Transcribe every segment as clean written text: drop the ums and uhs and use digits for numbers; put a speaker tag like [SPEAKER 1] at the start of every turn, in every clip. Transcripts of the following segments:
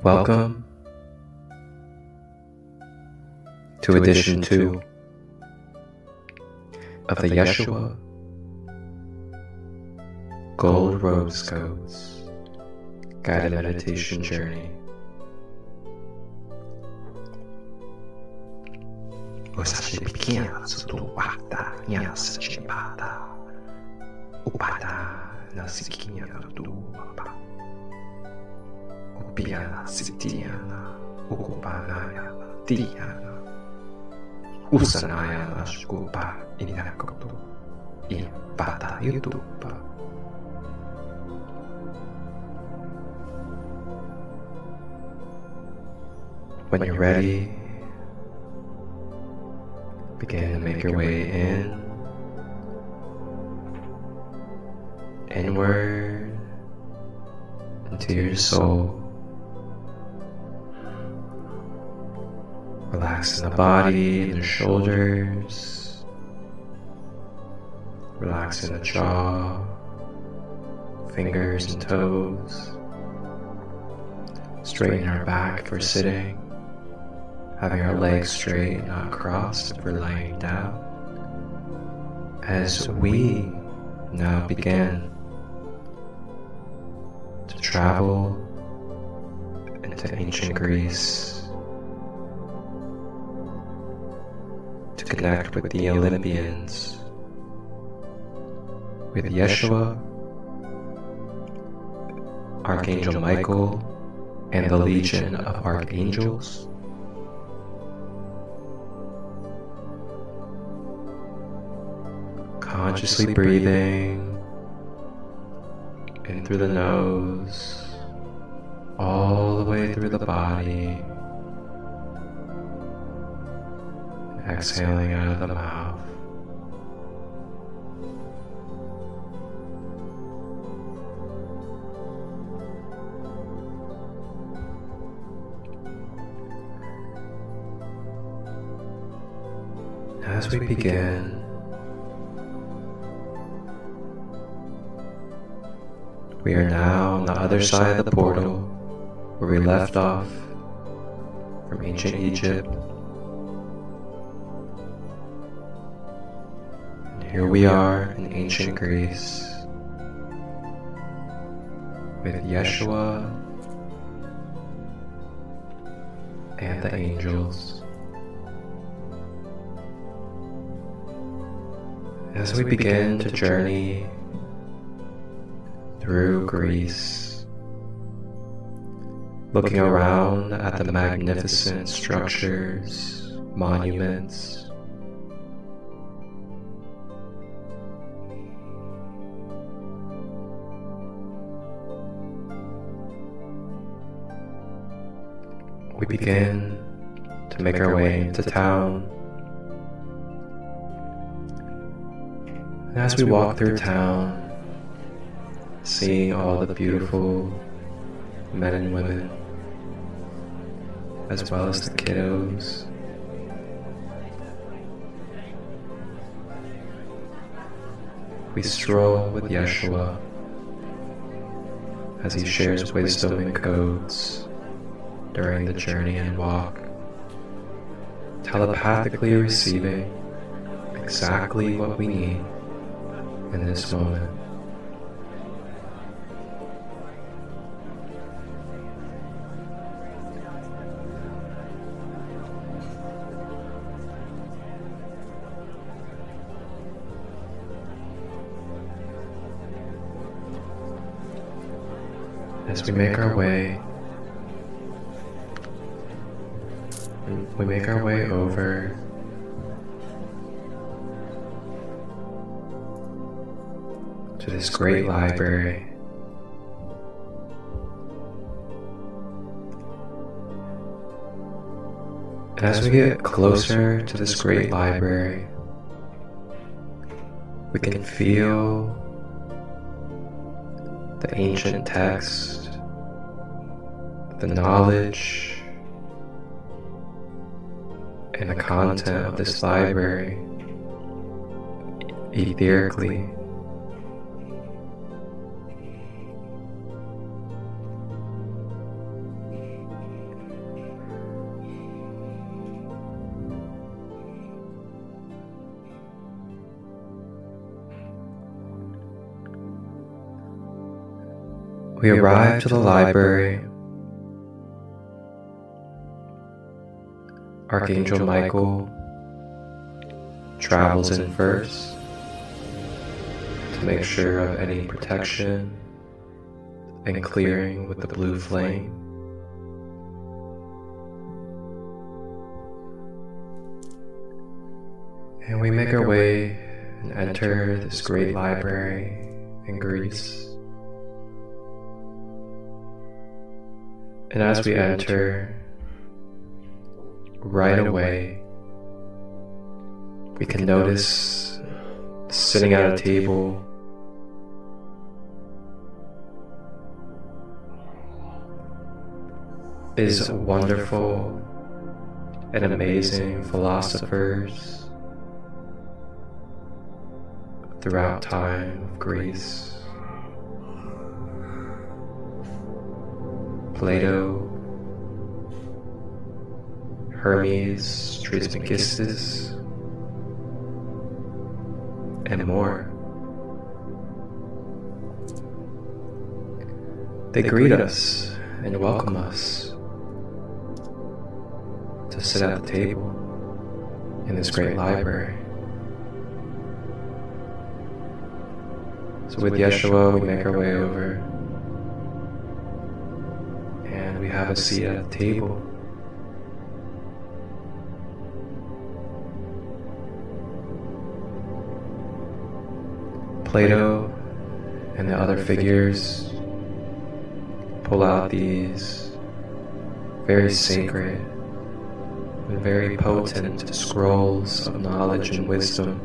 [SPEAKER 1] Welcome to edition 2 of the Yeshua Gold Rose Codes guided meditation journey.
[SPEAKER 2] Osashi pequena sutuata nyasa chipada upada nasikinya tuapa upiana sitiana ukupana tiana usanaya shkupa inakotu impata yutupa.
[SPEAKER 1] When you're ready, begin to make your way inward into your soul. Relaxing the body and the shoulders, relaxing the jaw, fingers and toes, straightening our back if we're sitting, having our legs straight, not crossed if we're lying down. As we now begin to travel into ancient Greece to connect with the Olympians, with Yeshua, Archangel Michael, and the Legion of Archangels. Consciously breathing in through the nose, all the way through the body, and exhaling out of the mouth. As we begin, we are now on the other side of the portal where we left off from ancient Egypt. And here we are in ancient Greece with Yeshua and the angels. As we begin to journey through Greece, looking around at the magnificent structures, monuments, we begin to make our way into town. And as we walk through town, seeing all the beautiful men and women, as well as the kiddos, we stroll with Yeshua as he shares wisdom and codes during the journey and walk, telepathically receiving exactly what we need in this moment. As we make our way over to this great library. And as we get closer to this great library, we can feel the ancient text, the knowledge, and the content of this library etherically. We arrive to the library. Archangel Michael travels in first to make sure of any protection and clearing with the blue flame. And we make our way and enter this great library in Greece. And as we enter, right away, we can notice sitting at a table is wonderful and amazing philosophers throughout time of Greece. Plato, Hermes Trismegistus, and more. They greet us and welcome us to sit at the table in this great library. So with Yeshua, we make our way over and we have a seat at the table. Plato and the other figures pull out these very sacred and very potent scrolls of knowledge and wisdom.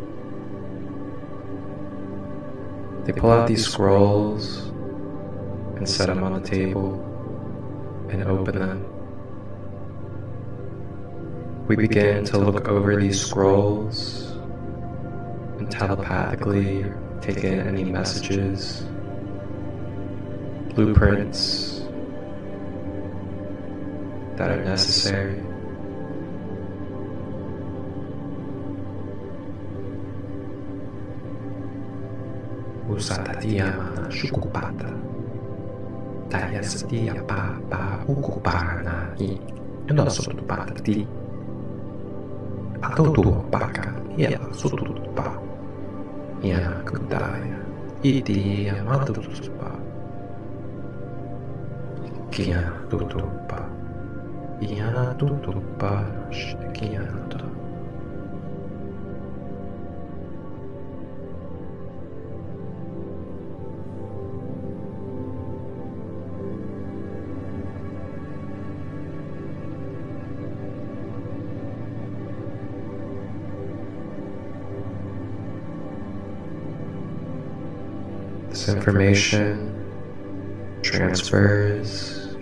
[SPEAKER 1] They pull out these scrolls and set them on the table and open them. We begin to look over these scrolls and telepathically take in any messages, blueprints that are necessary.
[SPEAKER 2] Usata diamana shukupata. Taya setia pa ukupana I. Ino sotupata ti. Atotu paka ia sotupa. Ia kudaya. Iti amatutupa. Kia tutupa. Ia tutupa shkianta.
[SPEAKER 1] This information transfers,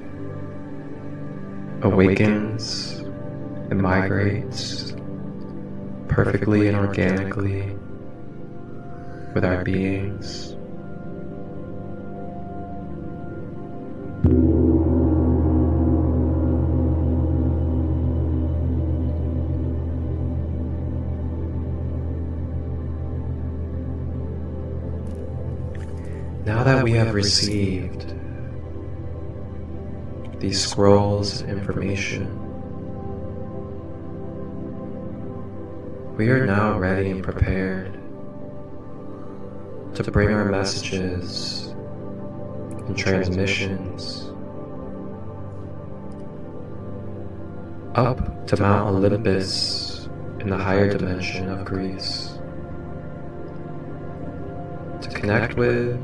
[SPEAKER 1] awakens, and migrates perfectly and organically with our beings. Now that we have received these scrolls of information, we are now ready and prepared to bring our messages and transmissions up to Mount Olympus in the higher dimension of Greece to connect with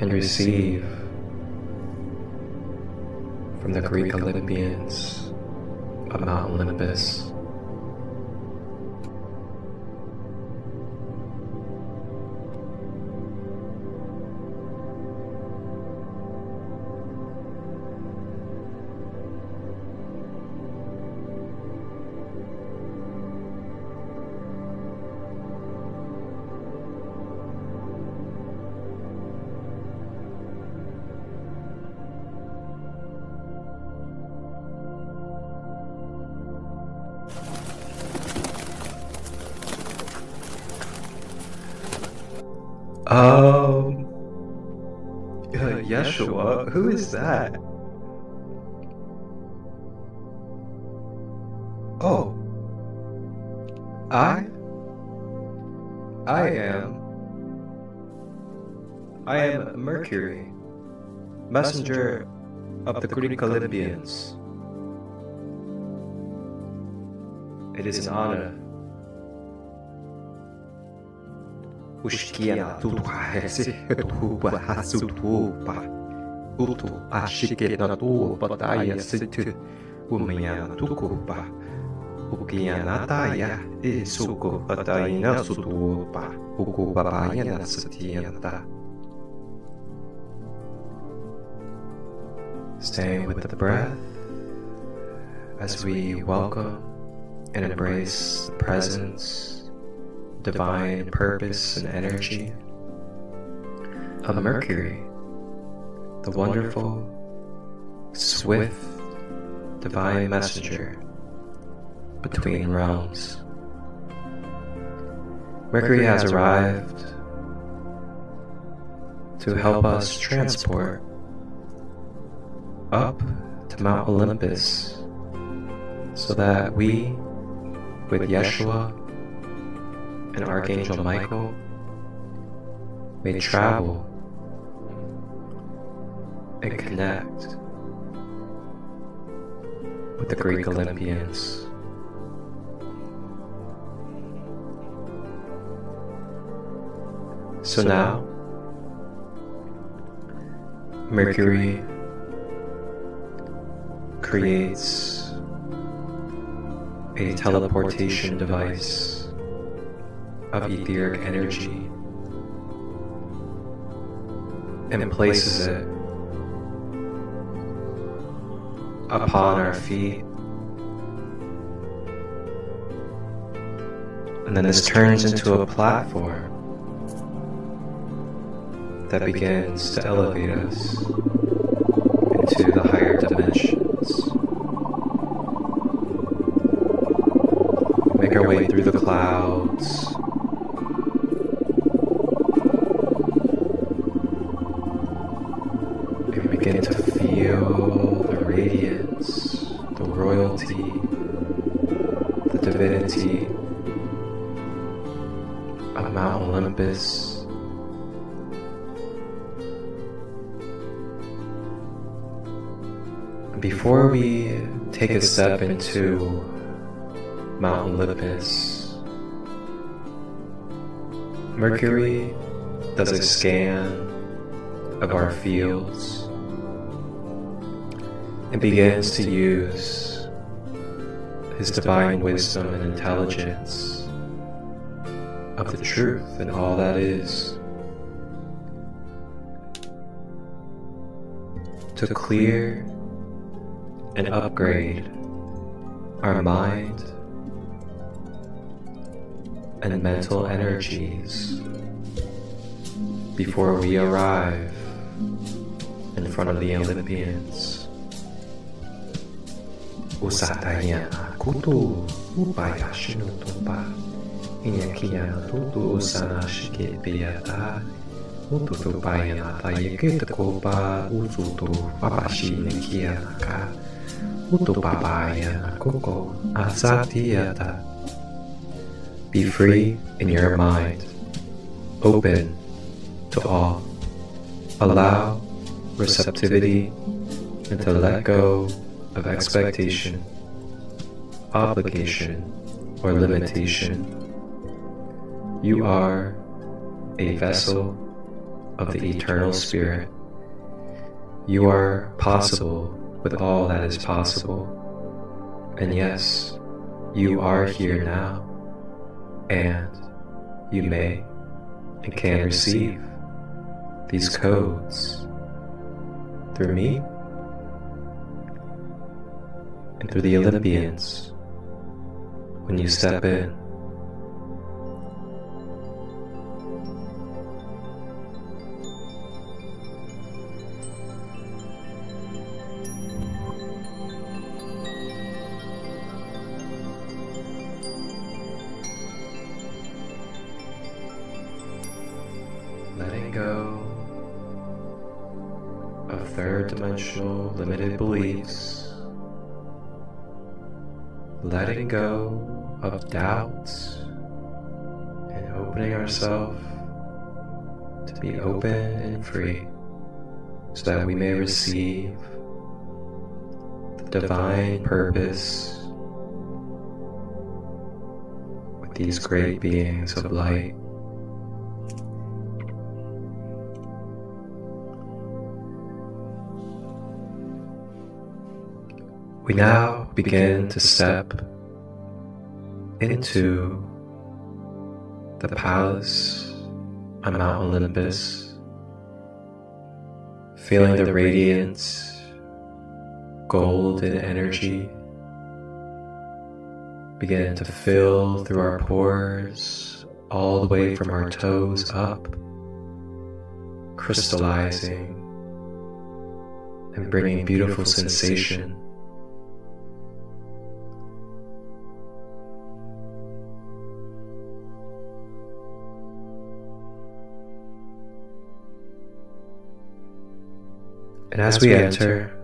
[SPEAKER 1] and receive from the Greek Olympians of Mount Olympus. Yeshua, who is that? Oh, I am Mercury, messenger of the Greek Olympians. It is an honor.
[SPEAKER 2] Ushkia tutu hesi tu bahasu tu pa utu ashike na tu bataya situ umya tuku pa ukia nataya isuko bataya sutu pa uku babaya na satiyata.
[SPEAKER 1] Staying with the breath as we welcome and embrace the presence, divine purpose and energy of Mercury, the wonderful, swift, divine messenger between realms. Mercury has arrived to help us transport up to Mount Olympus so that we, with Yeshua and Archangel Michael, may travel and connect with the Greek Olympians. So now, Mercury creates a teleportation device of etheric energy and places it upon our feet. And then this turns into a platform that begins to elevate us into the higher dimensions. We make our way through the clouds, and we begin to feel the radiance, the royalty, the divinity of Mount Olympus. Before we take a step into Mount Olympus, Mercury does a scan of our fields and begins to use his divine wisdom and intelligence of the truth and all that is to clear and upgrade our mind and mental energies before we arrive in front of the Olympians.
[SPEAKER 2] Usataya kutu upaya shinutupa inyakia tutu usana shike piyata ututu paya tayekit kopa usutu papashi nekia naka utupapaya koko asatiyata.
[SPEAKER 1] Be free in your mind, open to all. Allow receptivity and to let go of expectation, obligation, or limitation. You are a vessel of the eternal spirit. You are possible with all that is possible. And yes, you are here now, and you may and can receive these codes through me and through the Olympians when you step in. Letting go third-dimensional limited beliefs, letting go of doubts and opening ourselves to be open and free so that we may receive the divine purpose with these great beings of light. We now begin to step into the palace on Mount Olympus, feeling the radiant golden energy begin to fill through our pores all the way from our toes up, crystallizing and bringing beautiful sensation. And as we enter,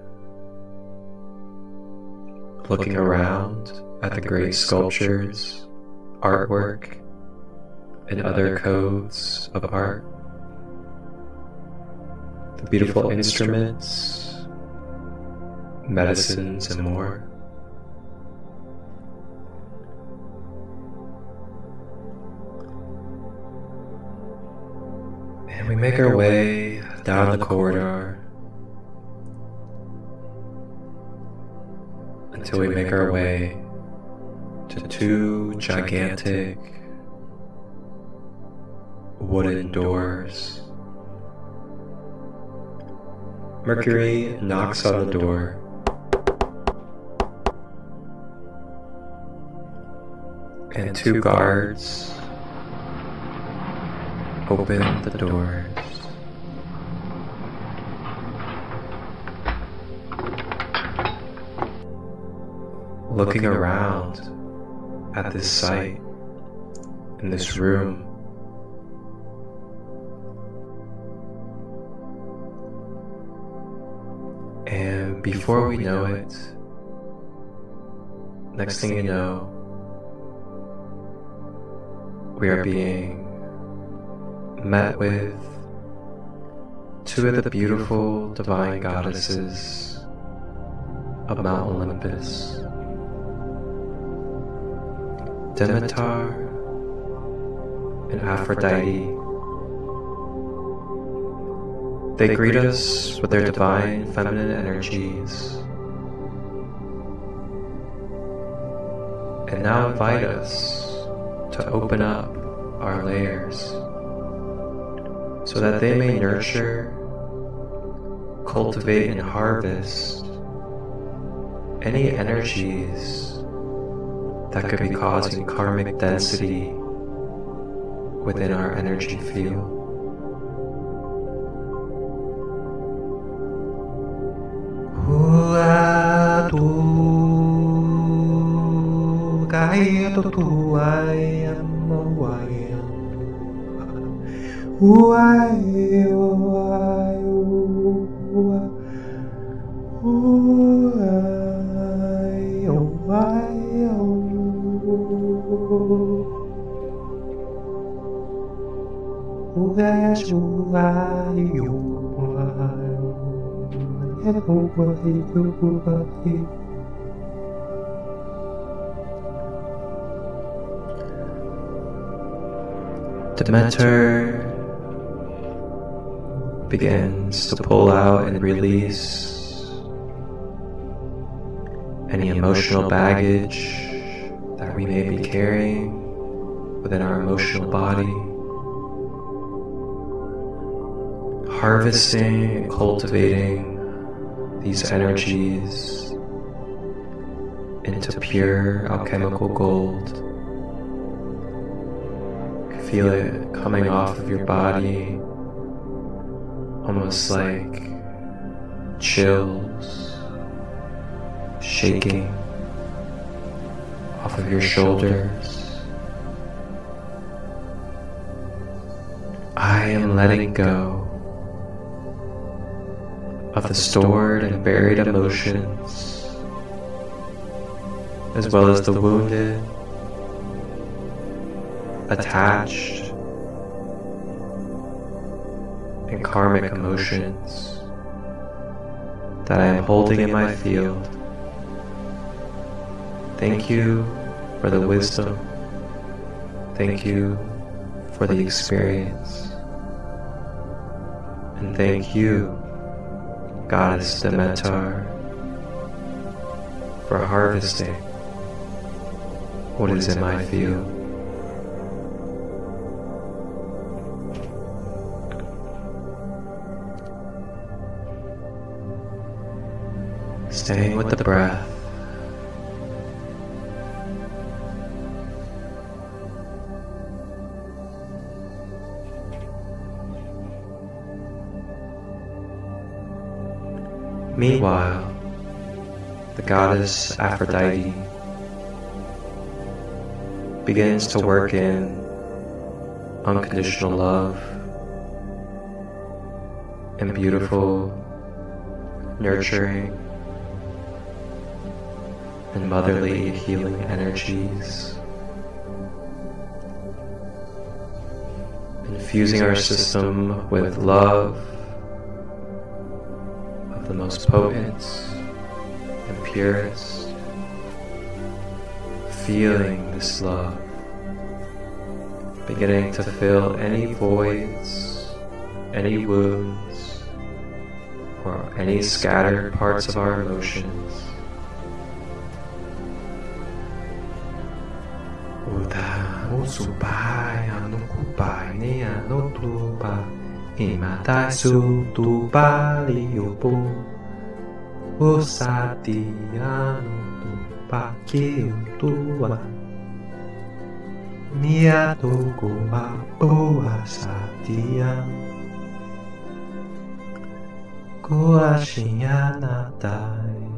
[SPEAKER 1] looking around at the great sculptures, artwork, and other codes of art, the beautiful instruments, medicines, and more, and we make our way down the corridor until we make our way to two gigantic wooden doors. Mercury knocks on the door, and two guards open the doors. Looking around at this site, in this room, and before we know it, next thing you know, we are being met with two of the beautiful divine goddesses of Mount Olympus, Demeter and Aphrodite. They greet us with their divine feminine energies and now invite us to open up our layers so that they may nurture, cultivate, and harvest any energies that could be causing karmic density within our energy field. Demeter begins to pull out and release any emotional baggage that we may be carrying within our emotional body, harvesting and cultivating these energies into pure alchemical gold. Feel it coming off of your body, almost like chills, shaking off of your shoulders. I am letting go of the stored and buried emotions, as well as the wounded, attached, and karmic emotions that I am holding in my field. Thank you for the wisdom. Thank you for the experience. And thank you, Goddess Demeter, for harvesting what is in my field. Staying with the breath. Meanwhile, the goddess Aphrodite begins to work in unconditional love and beautiful, nurturing, and motherly healing energies, infusing our system with love of the most potent and purest, feeling this love beginning to fill any voids, any wounds, or any scattered parts of our emotions. Uta usupai anukupai ni anutupa imatai su tupa liupu usati anutupa kiutua niatuku apua satia kuashianatai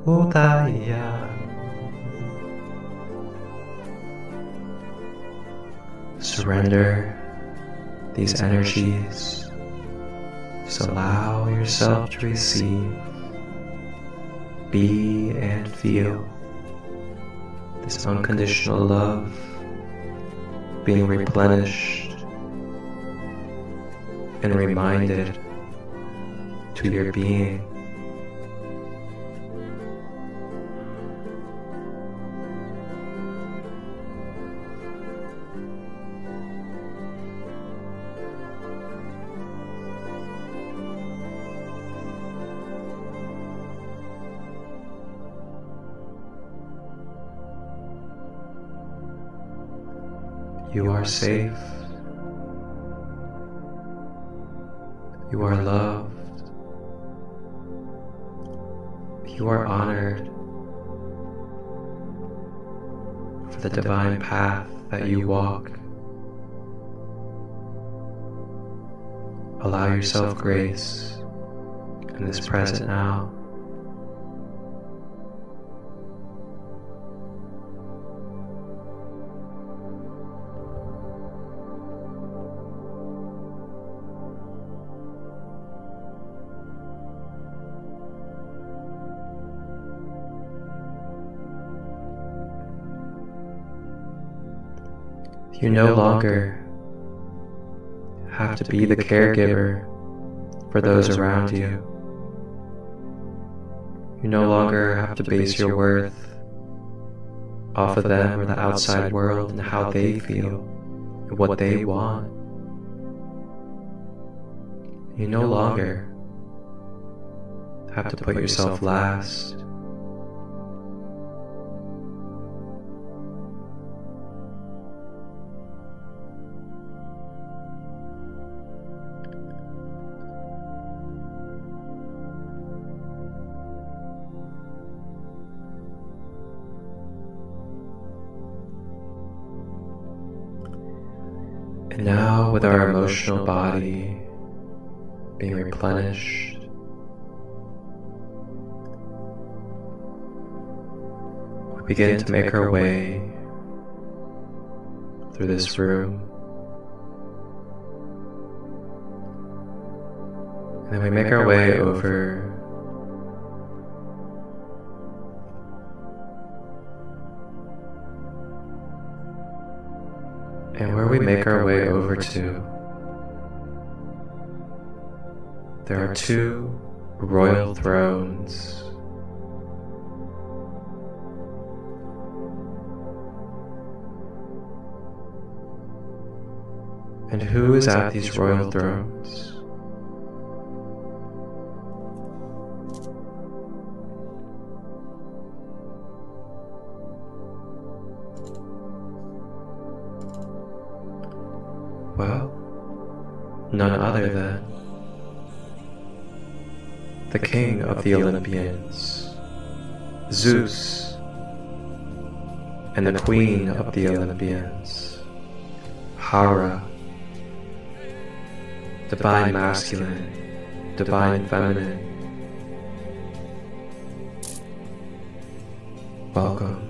[SPEAKER 1] utaya. Surrender these energies. Just allow yourself to receive, be and feel this unconditional love being replenished and reminded to your being. You are safe. You are loved. You are honored for the divine path that you walk. Allow yourself grace in this present now. You no longer have to be the caregiver for those around you. You no longer have to base your worth off of them or the outside world and how they feel and what they want. You no longer have to put yourself last. And now, with our emotional body being replenished, we begin to make our way through this room And then we make our way over and where we make our way over to, there are two royal thrones. And who is at these royal thrones? Well, none other than the king of the Olympians, Zeus, and the queen of the Olympians, Hera, divine masculine, divine feminine. Welcome.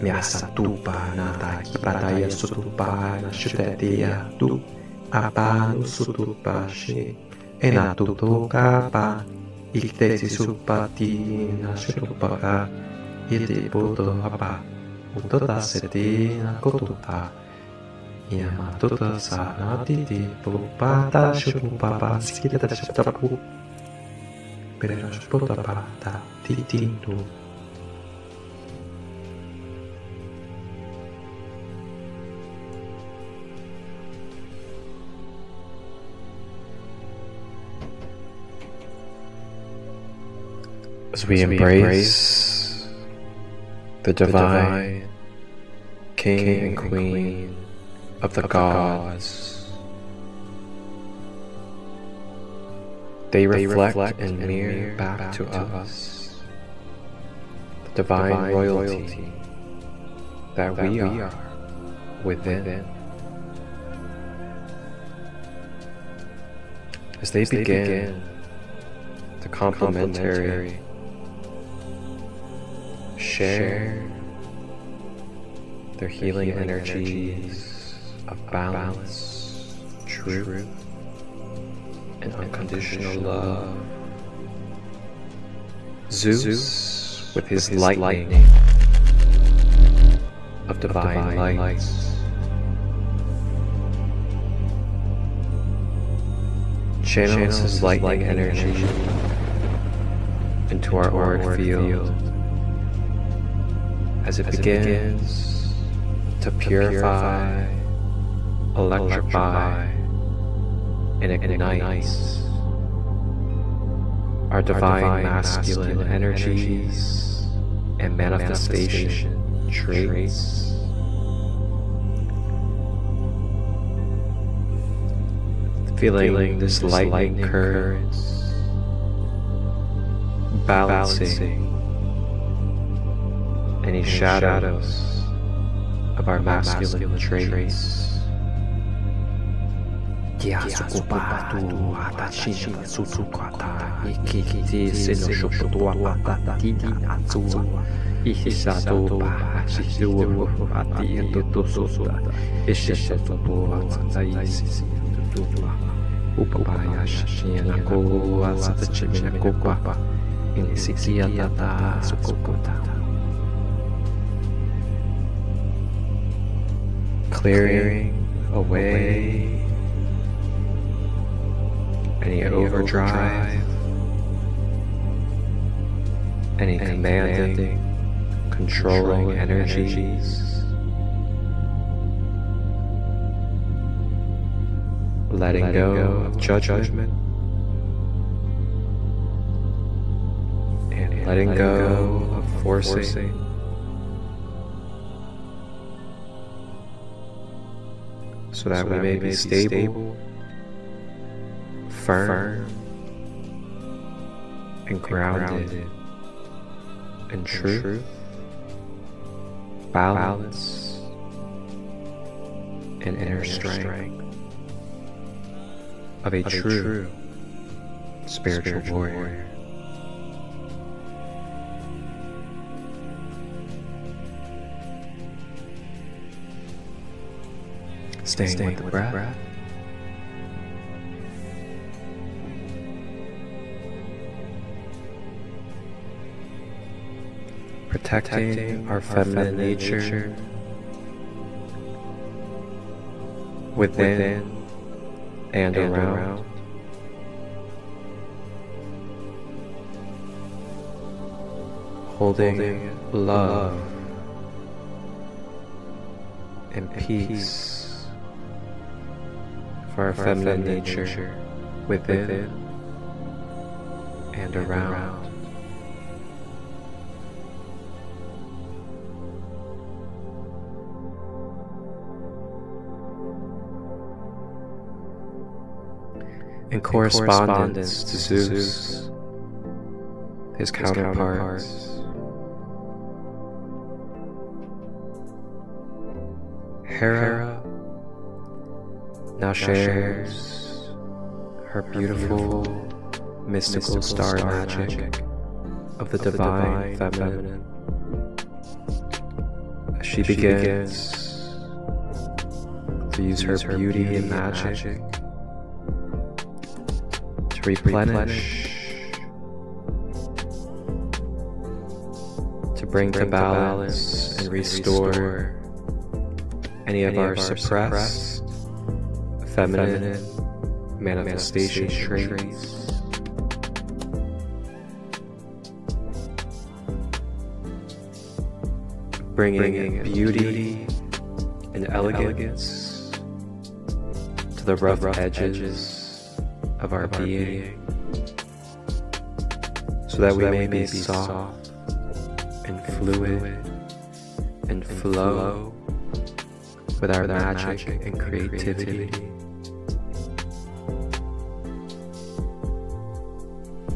[SPEAKER 1] Miasa tupa na prataya sutupa na shutetia tu apanu sutupa shi enatuto kapa iktesi supati na shutupaka iti puto apa utota seti na kotupa yamatuta sanatiti pupata shutupapa skita shutapu pero shutupata titintu. As we embrace the divine King and Queen of the gods, they reflect and mirror back to us the divine royalty that we are within. As they begin the complementary share their healing energies of balance, truth, and unconditional love. Zeus, with his lightning of divine lights, channels his lightning energy into our auric field as it begins to purify, electrify, and ignite our divine masculine energies and manifestation traits. Feeling this lightning current balancing any shadows of our masculine traits. Clearing away any overdrive, any commanding, controlling energies, letting go of judgment, and letting go of forcing. So that we may be stable, firm, and grounded in truth, balance, and inner strength of a true spiritual warrior. Staying with the breath. protecting our feminine nature within and around. Holding love and peace for our feminine nature within and around. In correspondence to Zeus, his counterparts, Hera now shares her beautiful mystical star magic of the divine feminine as she begins to use her beauty and magic to replenish, to bring to balance and restore any of our suppressed feminine manifestation traits. Bringing beauty and elegance to the rough edges of our being, so that we may be soft and fluid and flow with our magic and creativity.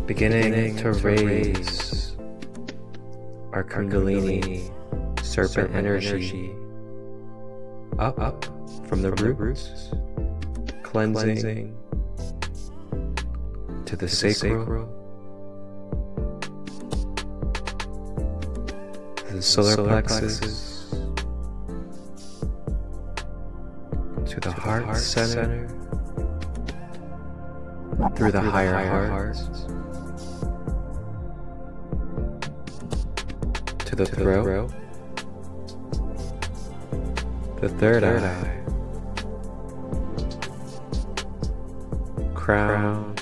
[SPEAKER 1] Beginning to raise our Kundalini serpent energy up from the roots, cleansing to the sacral, to the solar plexus, to the heart center, through the higher heart, to the throat, the third eye, crown,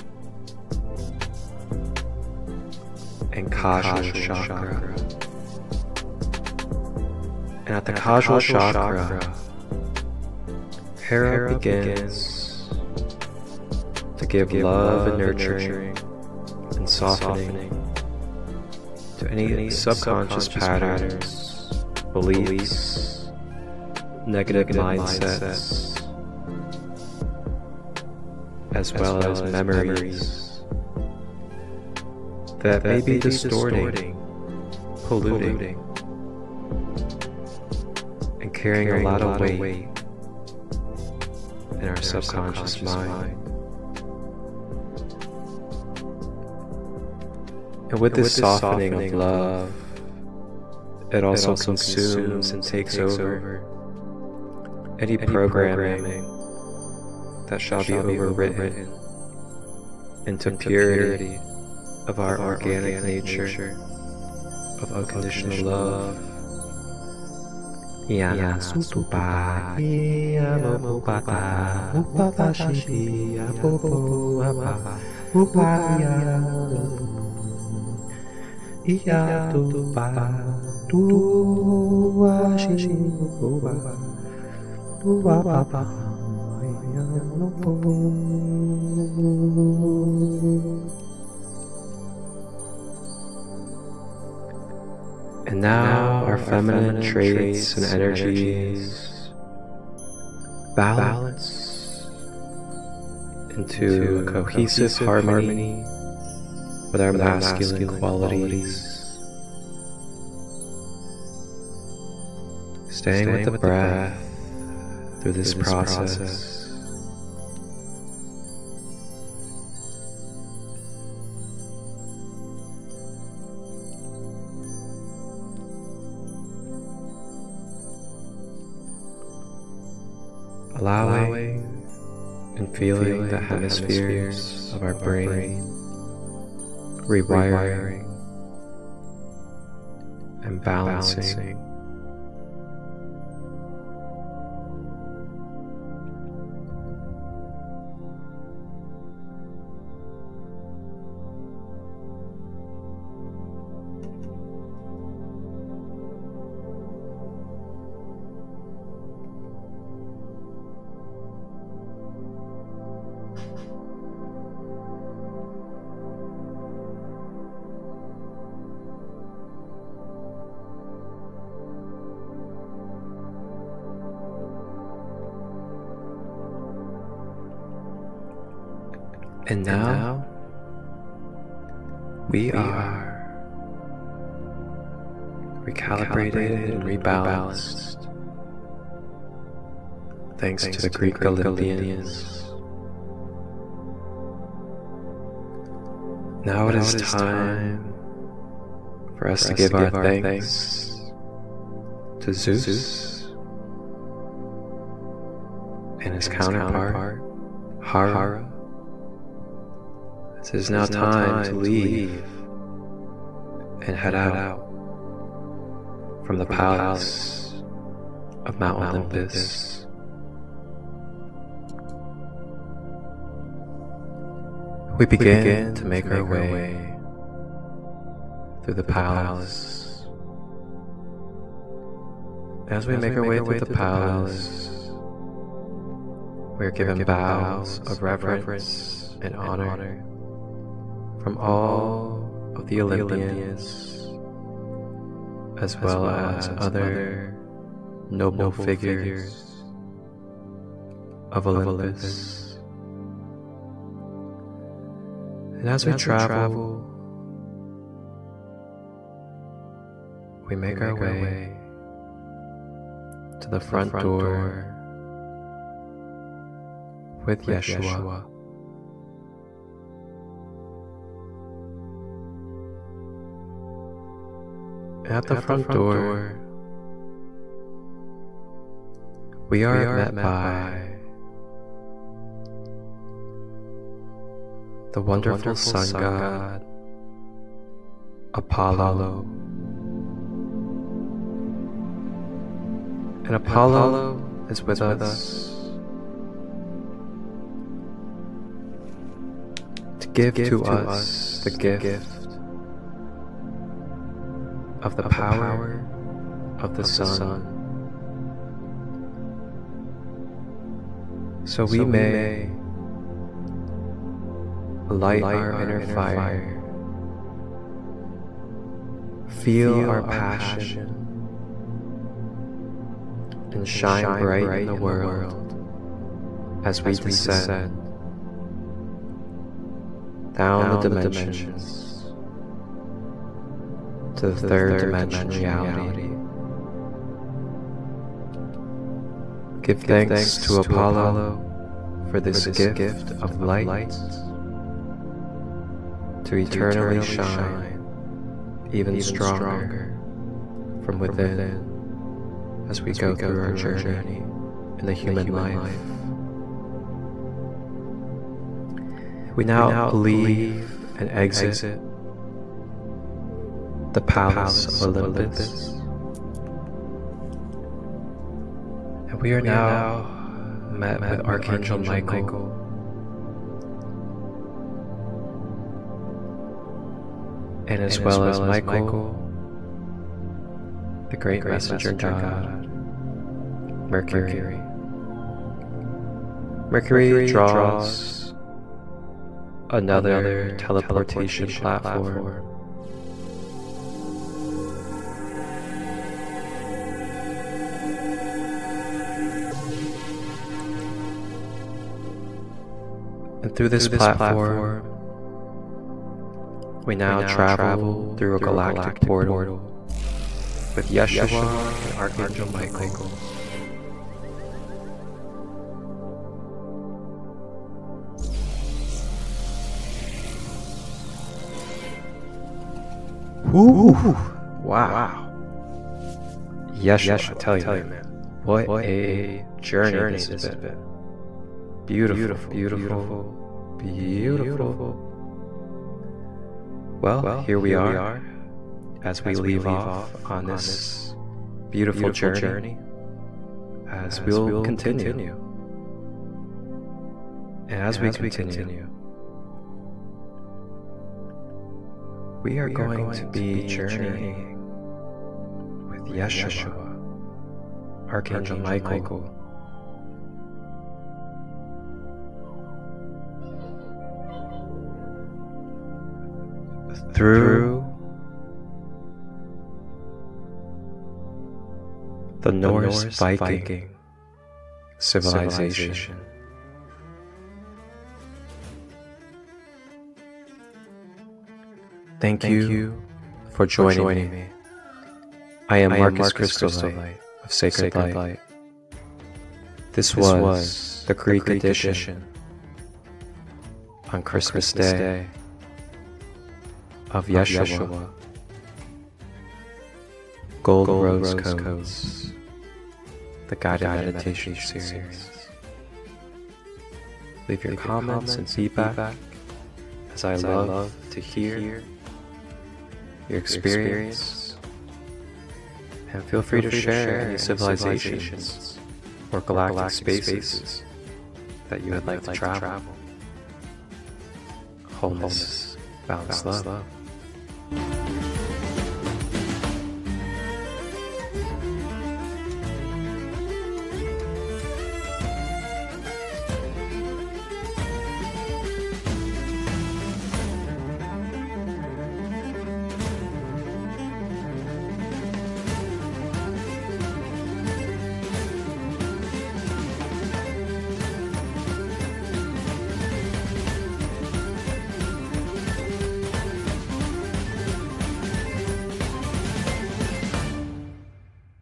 [SPEAKER 1] and causal chakra. And at the causal chakra, Hera begins to give love and nurturing and softening to any subconscious patterns, beliefs, negative mindsets, as well as memories that may be distorting, polluting, and carrying a lot of weight in our subconscious mind. And with this softening of love, it also consumes and takes over any programming that shall be overwritten into purity of our organic nature of unconditional love. Yana sutupa iya bopata upata shipi apopo apa upaya iya tupa tua shipi upa tua papa iya lopo. And now our feminine traits and energies balance into a cohesive harmony with our masculine qualities. Staying with the breath through this process. Allowing and feeling the hemispheres of our brain rewiring and balancing. And now we are recalibrated and rebalanced thanks to the Greek Olympians. Now it is time for us to give our thanks to Zeus and his counterpart, Hera. It is now time to leave and head out from the palace of Mount Olympus. We begin to make our way through the palace. As we make our way through the palace, we are given bows of reverence and honor from all of the Olympians, as well as other noble figures of Olympus. And as we travel, we make our way to the front door with Yeshua. At the front door, we are met by the wonderful sun god, Apollo. And Apollo is with us to give to us the gift of the power of the sun, so we may light our inner fire, feel our passion, and shine bright in the world as we descend down the dimensions to the third dimension reality. Give thanks to Apollo for this gift of light to eternally shine even stronger from within as we go through our journey in the human life. We now leave and exit the palace of Olympus, and we are now met with Archangel Michael, and as well as Michael, the great messenger god, Mercury. Mercury draws another teleportation platform. And through this platform, we now travel through a galactic portal with Yeshua and Archangel Michael. Woo! Wow. Yeshua, I tell you, man, what a journey this has been. Beautiful. Well, here we are as we leave off on this beautiful journey, as we'll continue. And as we continue, we are going to be journeying with Yeshua, Archangel Michael, through the Norse Viking civilization. Thank you for joining me. I am Marcus Crystallite of Sacred Light. This was the Greek edition on Christmas Day of Yeshua Gold Rose Codes, the guided meditation series. Leave your comments and feedback, as I love to hear your experience, and feel free to share any civilizations or galactic spaces that you would like to travel. Wholeness, balance, love.